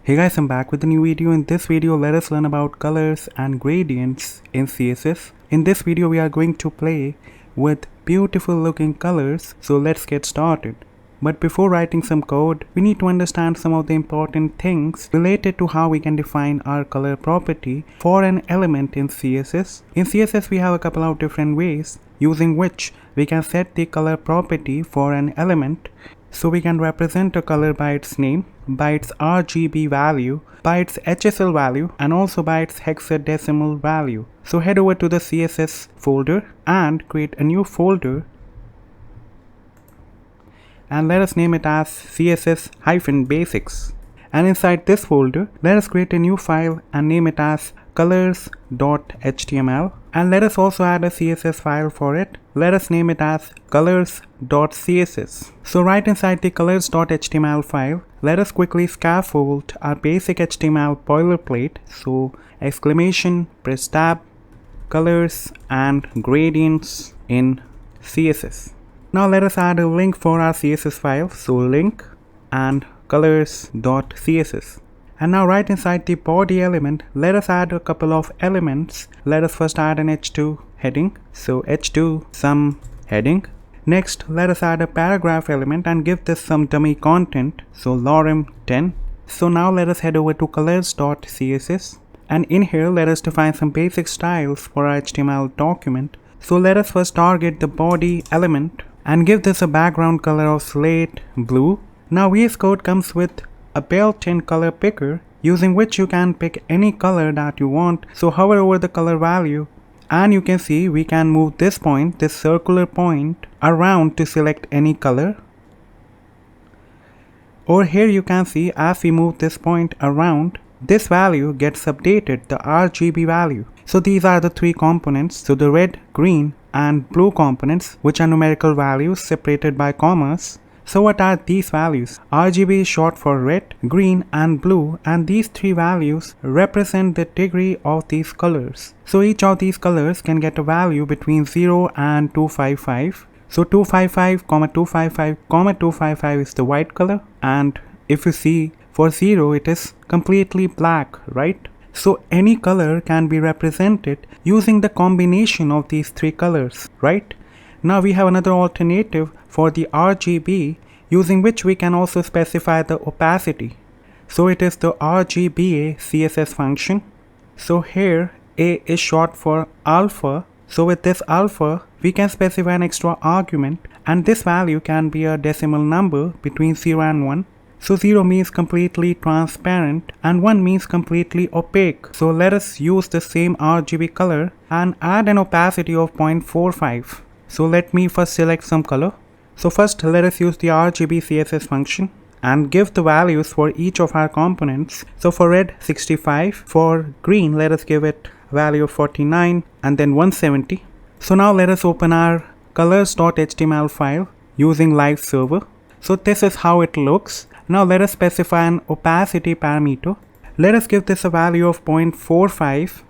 Hey guys, I'm back with a new video. In this video, let us learn about colors and gradients in CSS. In this video, we are going to play with beautiful looking colors, so let's get started. But before writing some code, we need to understand some of the important things related to how we can define our color property for an element in CSS. In CSS, we have a couple of different ways using which we can set the color property for an element. So we can represent a color by its name, by its RGB value, by its HSL value, and also by its hexadecimal value. So head over to the CSS folder and create a new folder, and let us name it as CSS-basics. And inside this folder, let us create a new file and name it as colors.html. And let us also add a CSS file for it. Let us name it as colors.css. So right inside the colors.html file, let us quickly scaffold our basic HTML boilerplate. So exclamation, press tab, colors and gradients in CSS. Now let us add a link for our CSS file. So link and colors.css. And now right inside the body element, let us add a couple of elements. Let us first add an h2 heading. So h2 some heading. Next, let us add a paragraph element and give this some dummy content. So lorem 10. So now let us head over to colors.css. And in here, let us define some basic styles for our HTML document. So let us first target the body element and give this a background color of slate blue. Now VS Code comes with a built-in color picker using which you can pick any color that you want. So hover over the color value and you can see we can move this point, this circular point, around to select any color. Over here you can see as we move this point around, this value gets updated, the RGB value. So these are the three components, so the red, green and blue components, which are numerical values separated by commas. So what are these values? RGB is short for red, green and blue, and these three values represent the degree of these colors. So each of these colors can get a value between 0 and 255. So 255, 255, 255 is the white color, and if you see for 0 it is completely black, right? So any color can be represented using the combination of these three colors, right? Now we have another alternative for the RGB using which we can also specify the opacity. So it is the Rgba Css function. So here A is short for alpha. So with this alpha we can specify an extra argument, and this value can be a decimal number between 0 and 1. So 0 means completely transparent and 1 means completely opaque. So let us use the same RGB color and add an opacity of 0.45. So let me first select some color. So first let us use the Rgba Css function and give the values for each of our components. So for red 65, for green let us give it a value of 49 and then 170. So now let us open our colors.html file using live server. So this is how it looks. Now let us specify an opacity parameter. Let us give this a value of 0.45.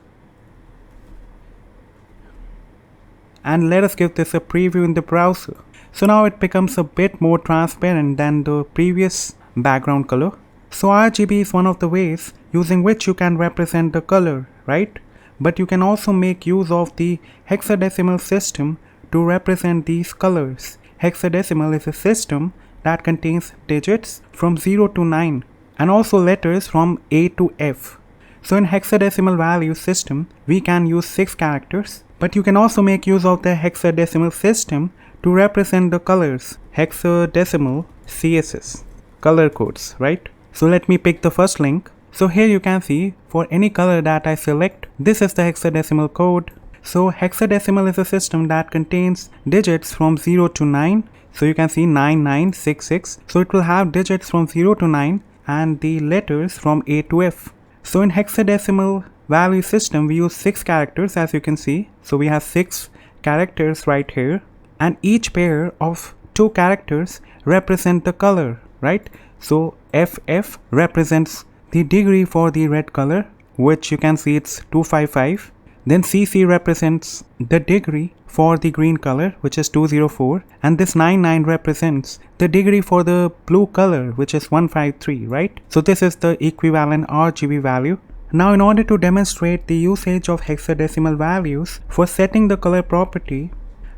And let us give this a preview in the browser. So now it becomes a bit more transparent than the previous background color. So RGB is one of the ways using which you can represent the color, right? But you can also make use of the hexadecimal system to represent these colors. Hexadecimal is a system that contains digits from 0 to 9 and also letters from A to F. So in hexadecimal value system, we can use 6 characters. But you can also make use of the hexadecimal system to represent the colors. Hexadecimal CSS color codes, right? So let me pick the first link. So here you can see for any color that I select, this is the hexadecimal code. So hexadecimal is a system that contains digits from 0 to 9. So you can see 9966. So it will have digits from 0 to 9 and the letters from A to F. So in hexadecimal value system we use 6 characters, as you can see. So we have 6 characters right here, and each pair of 2 characters represent the color, right? So FF represents the degree for the red color, which you can see it's 255. Then CC represents the degree for the green color, which is 204, and this 99 represents the degree for the blue color, which is 153, right? So this is the equivalent RGB value. Now in order to demonstrate the usage of hexadecimal values for setting the color property,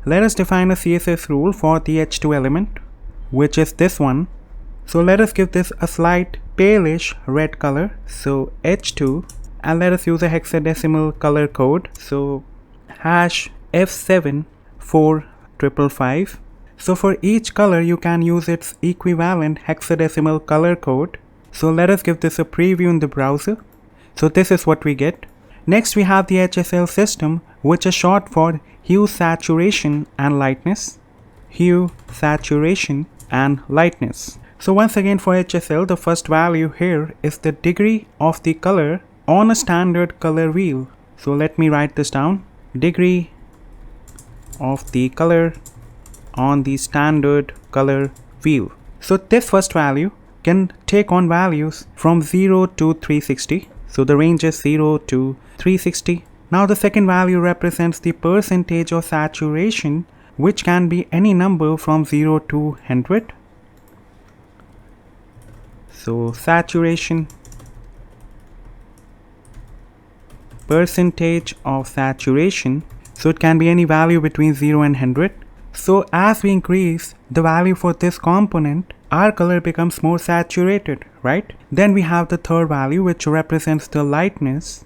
let us define a CSS rule for the H2 element, which is this one. So let us give this a slight palish red color, so H2, and let us use a hexadecimal color code, so hash F74555. So for each color you can use its equivalent hexadecimal color code. So let us give this a preview in the browser. So this is what we get. Next we have the HSL system, which is short for hue, saturation and lightness. Hue, saturation and lightness. So once again for HSL, the first value here is the degree of the color on a standard color wheel. So let me write this down. Degree of the color on the standard color wheel. So this first value can take on values from 0 to 360. So the range is 0 to 360. Now the second value represents the percentage of saturation, which can be any number from 0 to 100. So saturation, percentage of saturation, so it can be any value between 0 and 100. So as we increase the value for this component, our color becomes more saturated, right? Then we have the third value, which represents the lightness.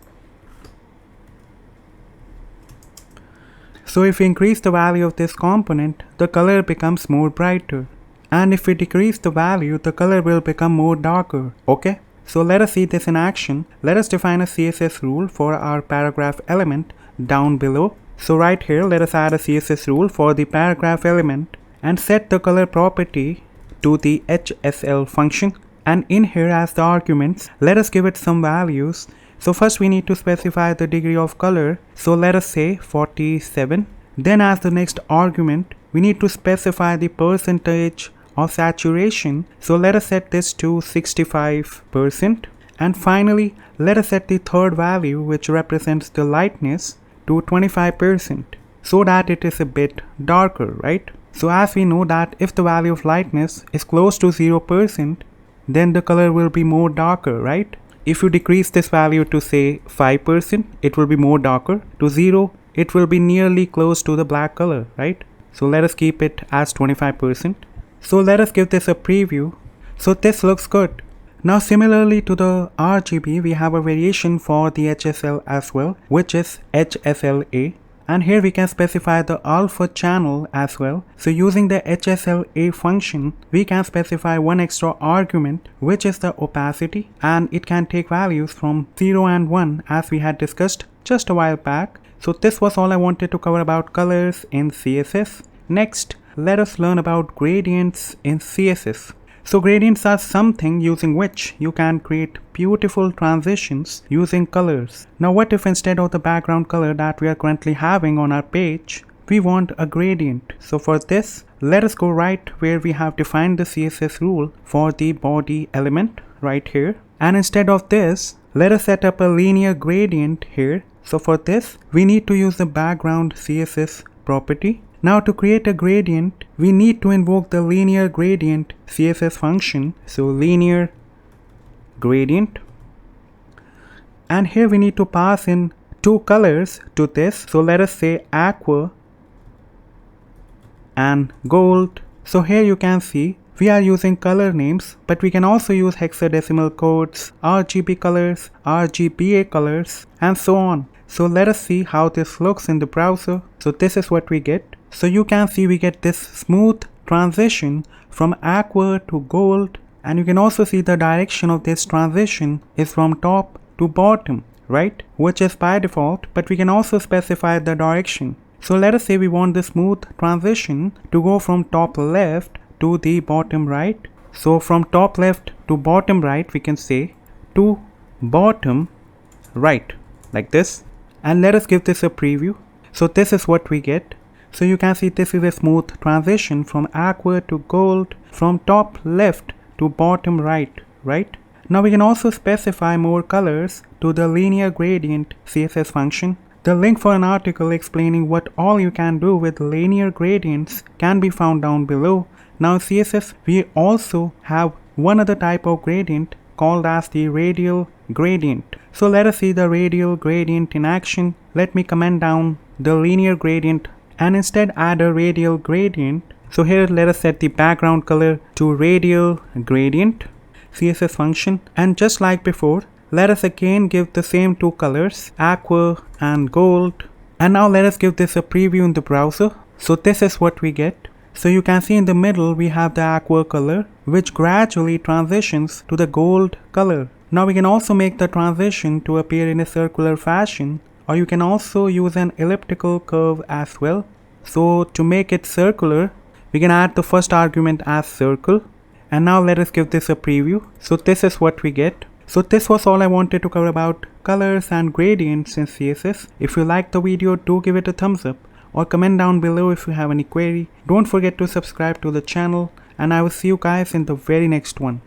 So if we increase the value of this component, the color becomes more brighter. And if we decrease the value, the color will become more darker, okay? So let us see this in action. Let us define a CSS rule for our paragraph element down below. So right here, let us add a CSS rule for the paragraph element and set the color property to the HSL function. And in here as the arguments, let us give it some values. So first we need to specify the degree of color. So let us say 47. Then as the next argument, we need to specify the percentage of saturation. So let us set this to 65%. And finally, let us set the third value, which represents the lightness, to 25%, so that it is a bit darker, right? So as we know that if the value of lightness is close to 0%, then the color will be more darker, right? If you decrease this value to say 5%, it will be more darker. To 0, it will be nearly close to the black color, right? So let us keep it as 25%. So let us give this a preview. So this looks good. Now similarly to the RGB, we have a variation for the HSL as well, which is HSLA. And here we can specify the alpha channel as well. So using the HSLA function, we can specify one extra argument, which is the opacity, and it can take values from 0 and 1 as we had discussed just a while back. So this was all I wanted to cover about colors in CSS. Next, let us learn about gradients in CSS. So gradients are something using which you can create beautiful transitions using colors. Now what if instead of the background color that we are currently having on our page, we want a gradient? So for this, let us go right where we have defined the CSS rule for the body element right here. And instead of this, let us set up a linear gradient here. So for this, we need to use the background CSS property. Now to create a gradient, we need to invoke the linear gradient CSS function. So linear gradient. And here we need to pass in two colors to this. So let us say aqua and gold. So here you can see we are using color names, but we can also use hexadecimal codes, RGB colors, Rgba colors, and so on. So let us see how this looks in the browser. So this is what we get. So you can see we get this smooth transition from aqua to gold, and you can also see the direction of this transition is from top to bottom, right? Which is by default, but we can also specify the direction. So let us say we want the smooth transition to go from top left to the bottom right. So from top left to bottom right, we can say to bottom right, like this. And let us give this a preview. So this is what we get. So you can see this is a smooth transition from aqua to gold, from top left to bottom right, right? Now we can also specify more colors to the linear gradient CSS function. The link for an article explaining what all you can do with linear gradients can be found down below. Now in CSS, we also have one other type of gradient called as the radial gradient. So let us see the radial gradient in action. Let me comment down the linear gradient and instead add a radial gradient. So here let us set the background color to radial gradient CSS function, and just like before, let us again give the same two colors, aqua and gold. And now let us give this a preview in the browser. So this is what we get. So you can see in the middle we have the aqua color, which gradually transitions to the gold color. Now we can also make the transition to appear in a circular fashion, or you can also use an elliptical curve as well. So to make it circular, we can add the first argument as circle. And now let us give this a preview. So this is what we get. So this was all I wanted to cover about colors and gradients in CSS. If you liked the video, do give it a thumbs up or comment down below if you have any query. Don't forget to subscribe to the channel, and I will see you guys in the very next one.